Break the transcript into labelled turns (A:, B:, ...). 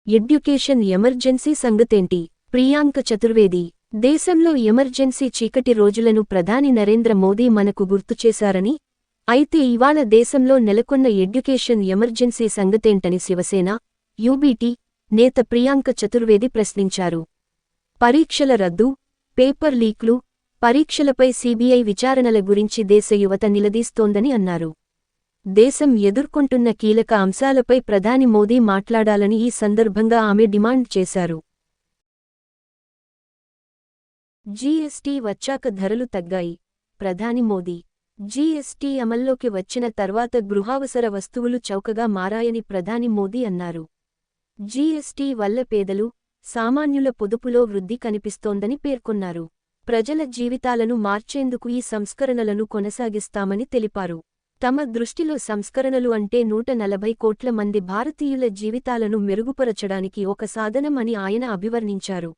A: Education emergency సంగతేంటి? ప్రియాంక చతుర్వేది. దేశంలో emergency చీకటి రోజులను ప్రధాని నరేంద్ర మోదీ మనకు గుర్తుచేశారని, అయితే ఇవాళ దేశంలో నెలకొన్న ఎడ్యుకేషన్ ఎమర్జెన్సీ సంగతేంటని శివసేన, యూబీటీ నేత ప్రియాంక చతుర్వేది ప్రశ్నించారు. పరీక్షల రద్దు, పేపర్ లీక్లు, పరీక్షలపై సీబీఐ విచారణల గురించి దేశ యువత నిలదీస్తోందని అన్నారు. దేశం ఎదుర్కొంటున్న కీలక అంశాలపై ప్రధాని మోదీ మాట్లాడాలని ఈ సందర్భంగా ఆమె డిమాండ్ చేశారు. జీఎస్టీ వచ్చాక ధరలు తగ్గాయి. ప్రధాని మోదీ. జీఎస్టీ అమల్లోకి వచ్చిన తర్వాత గృహావసర వస్తువులు చౌకగా మారాయని ప్రధాని మోదీ అన్నారు. జీఎస్టీ వల్ల పేదలు, సామాన్యుల పొదుపులో వృద్ధి కనిపిస్తోందని పేర్కొన్నారు. ప్రజల జీవితాలను మార్చేందుకు ఈ సంస్కరణలను కొనసాగిస్తామని తెలిపారు. తమ దృష్టిలో సంస్కరణలు అంటే 140 కోట్ల మంది భారతీయుల జీవితాలను మెరుగుపరచడానికి ఒక సాధనం అని ఆయన అభివర్ణించారు.